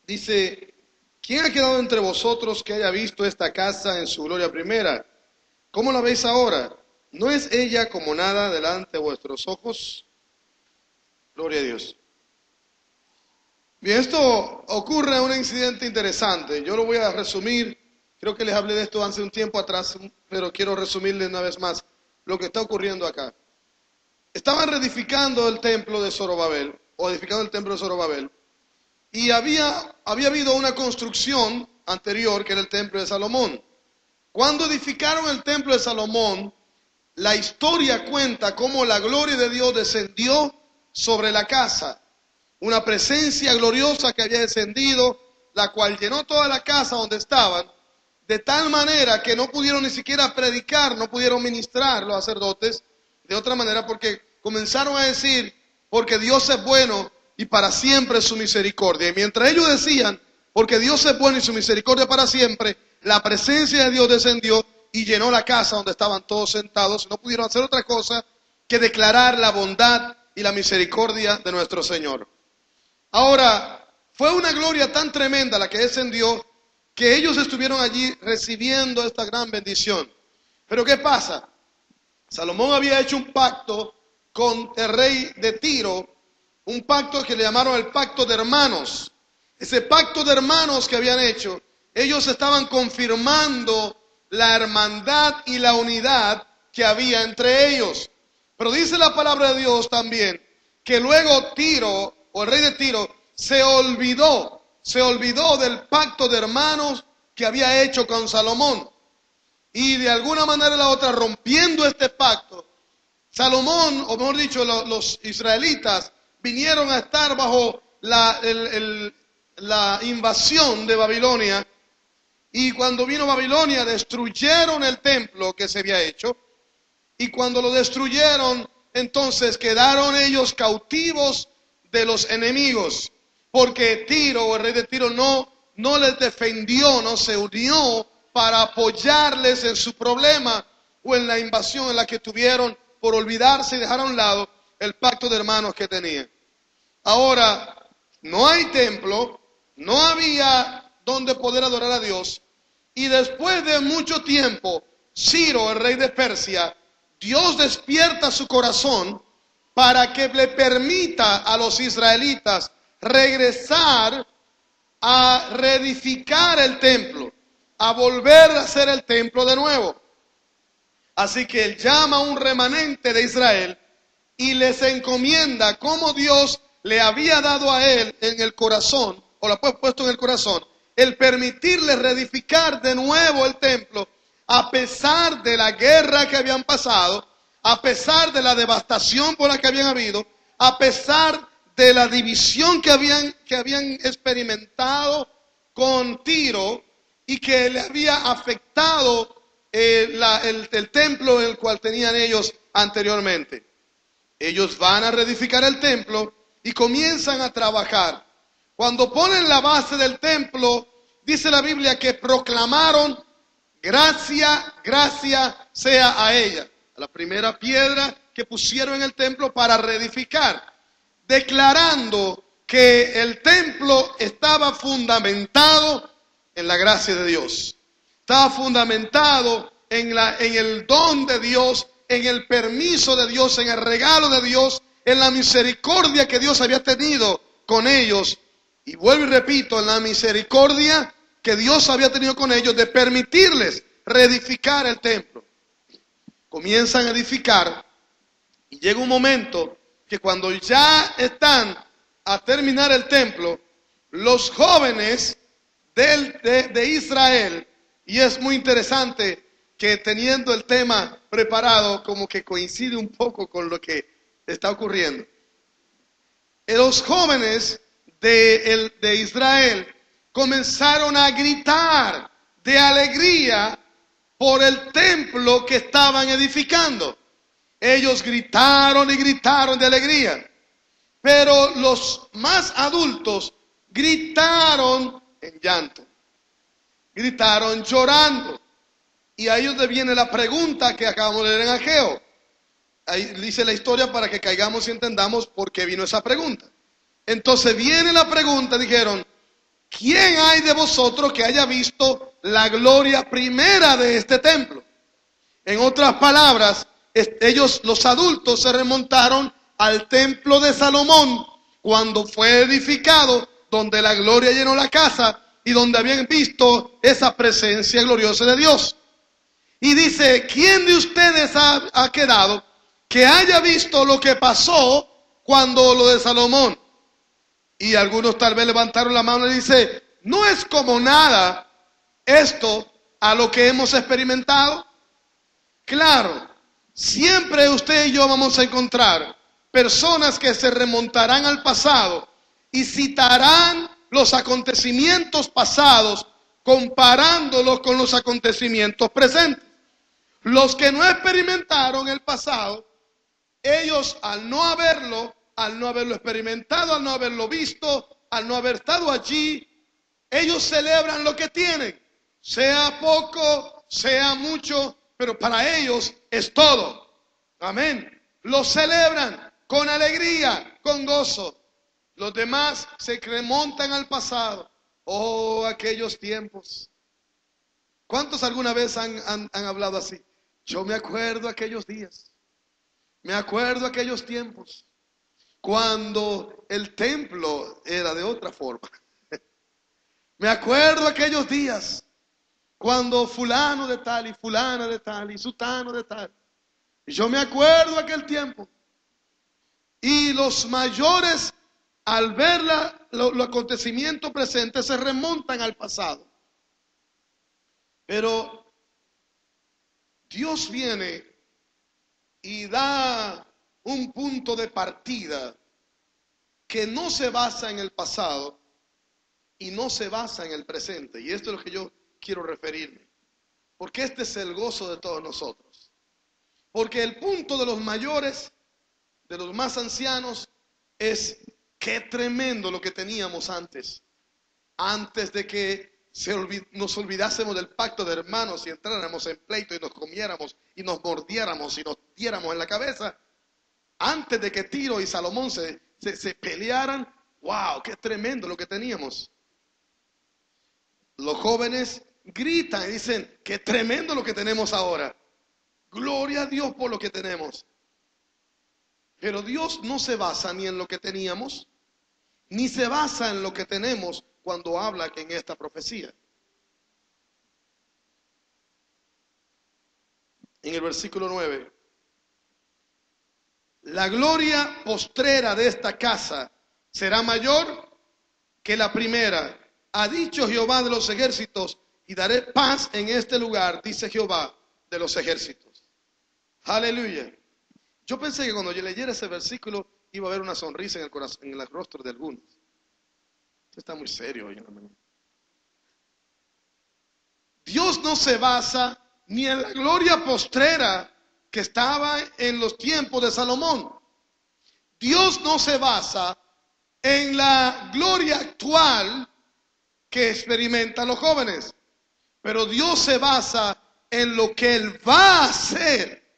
Dice, ¿quién ha quedado entre vosotros que haya visto esta casa en su gloria primera? ¿Cómo la veis ahora? ¿No es ella como nada delante de vuestros ojos? Gloria a Dios. Bien, esto ocurre un incidente interesante. Yo lo voy a resumir. Creo que les hablé de esto hace un tiempo atrás, pero quiero resumirles una vez más lo que está ocurriendo acá. Estaban reedificando el templo de Zorobabel, o edificando el templo de Zorobabel, y había habido una construcción anterior que era el templo de Salomón. Cuando edificaron el templo de Salomón, la historia cuenta cómo la gloria de Dios descendió sobre la casa. Una presencia gloriosa que había descendido, la cual llenó toda la casa donde estaban, de tal manera que no pudieron ni siquiera predicar, no pudieron ministrar los sacerdotes, de otra manera porque comenzaron a decir, porque Dios es bueno y para siempre su misericordia. Y mientras ellos decían, porque Dios es bueno y su misericordia para siempre, la presencia de Dios descendió y llenó la casa donde estaban todos sentados. No pudieron hacer otra cosa que declarar la bondad y la misericordia de nuestro Señor. Ahora, fue una gloria tan tremenda la que descendió que ellos estuvieron allí recibiendo esta gran bendición. Pero ¿qué pasa? Salomón había hecho un pacto con el rey de Tiro, un pacto que le llamaron el pacto de hermanos. Ese pacto de hermanos que habían hecho, ellos estaban confirmando la hermandad y la unidad que había entre ellos. Pero dice la palabra de Dios también que luego Tiro, o el rey de Tiro, se olvidó del pacto de hermanos que había hecho con Salomón. Y de alguna manera o la otra, rompiendo este pacto, Salomón, o mejor dicho, los israelitas, vinieron a estar bajo la invasión de Babilonia. Y cuando vino Babilonia, destruyeron el templo que se había hecho. Y cuando lo destruyeron, entonces quedaron ellos cautivos de los enemigos. Porque Tiro, o el rey de Tiro, no les defendió, no se unió para apoyarles en su problema o en la invasión en la que tuvieron por olvidarse y dejar a un lado el pacto de hermanos que tenían. Ahora, no hay templo, no había donde poder adorar a Dios, y después de mucho tiempo, Ciro, el rey de Persia, Dios despierta su corazón para que le permita a los israelitas regresar a reedificar el templo, a volver a hacer el templo de nuevo. Así que él llama a un remanente de Israel y les encomienda como Dios le había dado a él en el corazón, o lo ha puesto en el corazón, el permitirle reedificar de nuevo el templo, a pesar de la guerra que habían pasado, a pesar de la devastación por la que habían habido, a pesar de la división que habían experimentado con Tiro y que le había afectado el templo en el cual tenían ellos anteriormente. Ellos van a reedificar el templo y comienzan a trabajar. Cuando ponen la base del templo, dice la Biblia que proclamaron gracia, gracia sea a ella. La primera piedra que pusieron en el templo para reedificar, declarando que el templo estaba fundamentado en la gracia de Dios. Estaba fundamentado en el don de Dios, en el permiso de Dios, en el regalo de Dios, en la misericordia que Dios había tenido con ellos. Y vuelvo y repito, en la misericordia que Dios había tenido con ellos de permitirles reedificar el templo. Comienzan a edificar y llega un momento que cuando ya están a terminar el templo, los jóvenes de Israel, y es muy interesante que teniendo el tema preparado como que coincide un poco con lo que está ocurriendo. Los jóvenes de Israel comenzaron a gritar de alegría por el templo que estaban edificando. Ellos gritaron y gritaron de alegría, pero los más adultos gritaron en llanto, gritaron llorando. Y ahí es donde viene la pregunta que acabamos de leer en Ageo. Ahí dice la historia para que caigamos y entendamos por qué vino esa pregunta. Entonces viene la pregunta, dijeron, ¿quién hay de vosotros que haya visto la gloria primera de este templo? En otras palabras, ellos, los adultos, se remontaron al templo de Salomón cuando fue edificado, donde la gloria llenó la casa y donde habían visto esa presencia gloriosa de Dios. Y dice, ¿quién de ustedes ha quedado que haya visto lo que pasó cuando lo de Salomón? Y algunos tal vez levantaron la mano y dice, no es como nada esto a lo que hemos experimentado. Claro, siempre usted y yo vamos a encontrar personas que se remontarán al pasado y citarán los acontecimientos pasados comparándolos con los acontecimientos presentes. Los que no experimentaron el pasado, ellos al no haberlo experimentado, al no haberlo visto, al no haber estado allí, ellos celebran lo que tienen, sea poco, sea mucho, pero para ellos es todo. Amén. Lo celebran con alegría, con gozo. Los demás se remontan al pasado. Oh, aquellos tiempos. ¿Cuántos alguna vez han hablado así? Yo me acuerdo aquellos días. Me acuerdo aquellos tiempos. Cuando el templo era de otra forma. Me acuerdo aquellos días. Cuando fulano de tal y fulana de tal y sutano de tal. Y yo me acuerdo aquel tiempo. Y los mayores, al ver los acontecimientos presentes, se remontan al pasado. Pero Dios viene y da un punto de partida que no se basa en el pasado y no se basa en el presente. Y esto es lo que yo quiero referirme. Porque este es el gozo de todos nosotros. Porque el punto de los mayores, de los más ancianos, es qué tremendo lo que teníamos antes. Antes de que nos olvidásemos del pacto de hermanos y entráramos en pleito y nos comiéramos y nos mordiéramos y nos diéramos en la cabeza. Antes de que Tiro y Salomón se pelearan, wow, qué tremendo lo que teníamos. Los jóvenes gritan y dicen, qué tremendo lo que tenemos ahora. Gloria a Dios por lo que tenemos. Pero Dios no se basa ni en lo que teníamos, ni se basa en lo que tenemos cuando habla en esta profecía. En el versículo 9. La gloria postrera de esta casa será mayor que la primera. Ha dicho Jehová de los ejércitos, y daré paz en este lugar, dice Jehová de los ejércitos. Aleluya. Yo pensé que cuando yo leyera ese versículo iba a haber una sonrisa en el corazón, en el rostro de algunos. Esto está muy serio hoy en la mañana. Dios no se basa ni en la gloria postrera que estaba en los tiempos de Salomón. Dios no se basa en la gloria actual que experimentan los jóvenes. Pero Dios se basa en lo que Él va a hacer,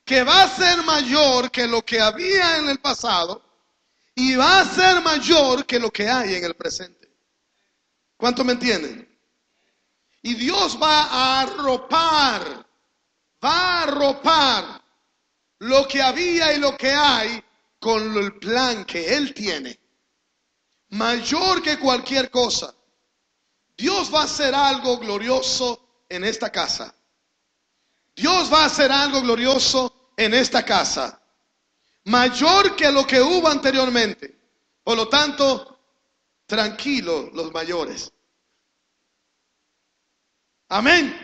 que va a ser mayor que lo que había en el pasado y va a ser mayor que lo que hay en el presente. ¿Cuántos me entienden? Y Dios va a arropar lo que había y lo que hay con el plan que Él tiene. Mayor que cualquier cosa. Dios va a hacer algo glorioso en esta casa. Dios va a hacer algo glorioso en esta casa. Mayor que lo que hubo anteriormente. Por lo tanto, tranquilos los mayores. Amén.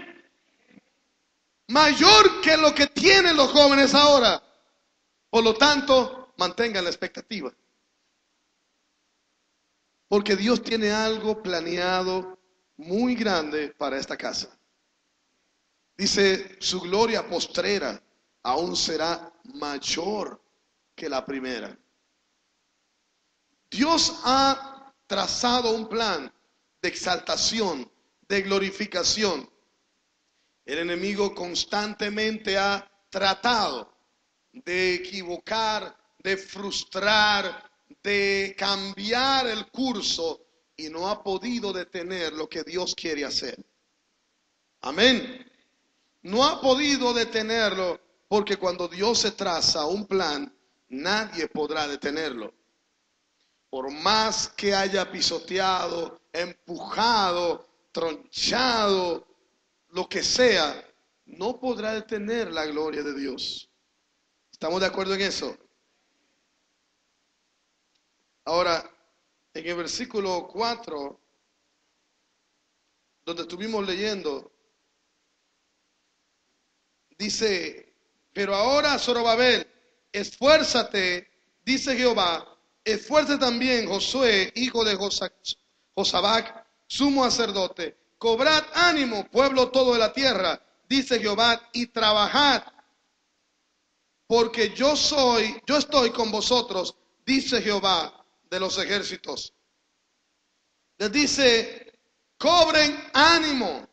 Mayor que lo que tienen los jóvenes ahora. Por lo tanto, mantengan la expectativa. Porque Dios tiene algo planeado muy grande para esta casa. Dice, su gloria postrera aún será mayor que la primera. Dios ha trazado un plan de exaltación, de glorificación. El enemigo constantemente ha tratado de equivocar, de frustrar, de cambiar el curso y no ha podido detener lo que Dios quiere hacer. Amén. No ha podido detenerlo porque cuando Dios se traza un plan, nadie podrá detenerlo. Por más que haya pisoteado, empujado, tronchado, lo que sea, no podrá detener la gloria de Dios. ¿Estamos de acuerdo en eso? Ahora, en el versículo 4, donde estuvimos leyendo, dice, pero ahora, Zorobabel, esfuérzate, dice Jehová, esfuérzate también, Josué, hijo de Josabac, sumo sacerdote, cobrad ánimo, pueblo todo de la tierra, dice Jehová, y trabajad, porque yo estoy con vosotros, dice Jehová de los ejércitos. Les dice, cobren ánimo,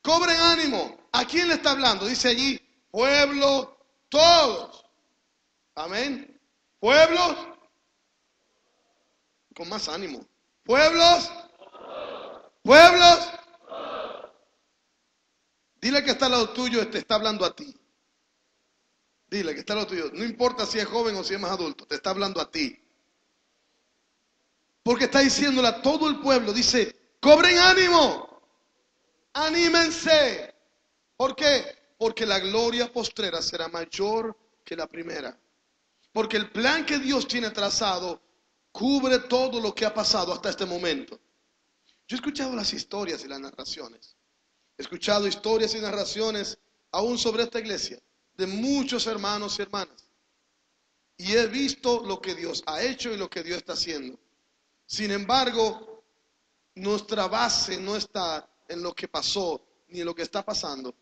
cobren ánimo. ¿A quién le está hablando? Dice allí, pueblo todos. Amén. Pueblos con más ánimo. Pueblos. Pueblos. Dile que está al lado tuyo, te está hablando a ti. Dile que está al lado tuyo. No importa si es joven o si es más adulto, te está hablando a ti. Porque está diciéndole a todo el pueblo, dice, cobren ánimo, anímense. ¿Por qué? Porque la gloria postrera será mayor que la primera. Porque el plan que Dios tiene trazado cubre todo lo que ha pasado hasta este momento. Yo he escuchado las historias y las narraciones. He escuchado historias y narraciones aún sobre esta iglesia de muchos hermanos y hermanas. Y he visto lo que Dios ha hecho y lo que Dios está haciendo. Sin embargo, nuestra base no está en lo que pasó ni en lo que está pasando.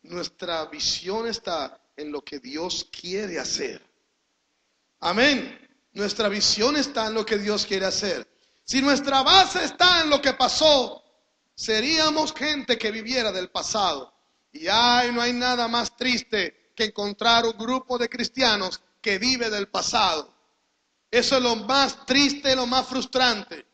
Nuestra visión está en lo que Dios quiere hacer. Amén. Nuestra visión está en lo que Dios quiere hacer. Si nuestra base está en lo que pasó, seríamos gente que viviera del pasado. Y no hay nada más triste que encontrar un grupo de cristianos que vive del pasado. Eso es lo más triste, lo más frustrante.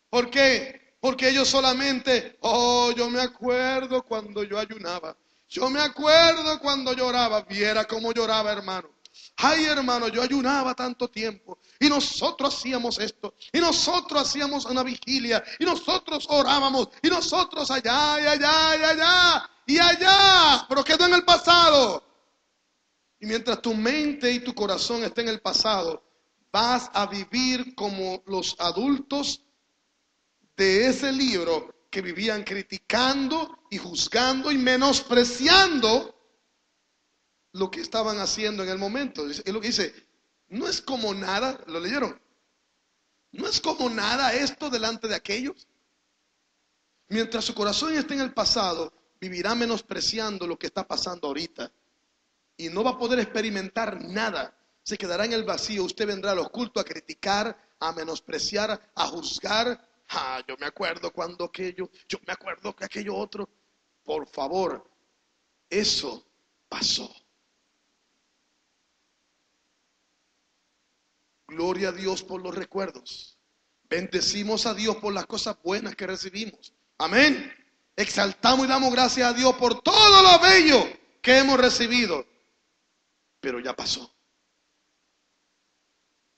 ¿Por qué? Porque ellos solamente, yo me acuerdo cuando yo ayunaba. Yo me acuerdo cuando lloraba. Viera cómo lloraba, hermano. Ay, hermano, yo ayunaba tanto tiempo. Y nosotros hacíamos esto. Y nosotros hacíamos una vigilia. Y nosotros orábamos. Y nosotros allá, y allá, y allá. Y allá. Pero quedó en el pasado. Y mientras tu mente y tu corazón estén en el pasado, vas a vivir como los adultos de ese libro que vivían criticando y juzgando y menospreciando lo que estaban haciendo en el momento. Es lo que dice, no es como nada, ¿lo leyeron? No es como nada esto delante de aquellos. Mientras su corazón esté en el pasado, vivirá menospreciando lo que está pasando ahorita. Y no va a poder experimentar nada. Se quedará en el vacío. Usted vendrá a los cultos a criticar, a menospreciar, a juzgar. Yo me acuerdo cuando aquello, yo me acuerdo que aquello otro. Por favor, eso pasó. Gloria a Dios por los recuerdos. Bendecimos a Dios por las cosas buenas que recibimos. Amén. Exaltamos y damos gracias a Dios por todo lo bello que hemos recibido. Pero ya pasó.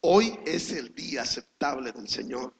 Hoy es el día aceptable del Señor.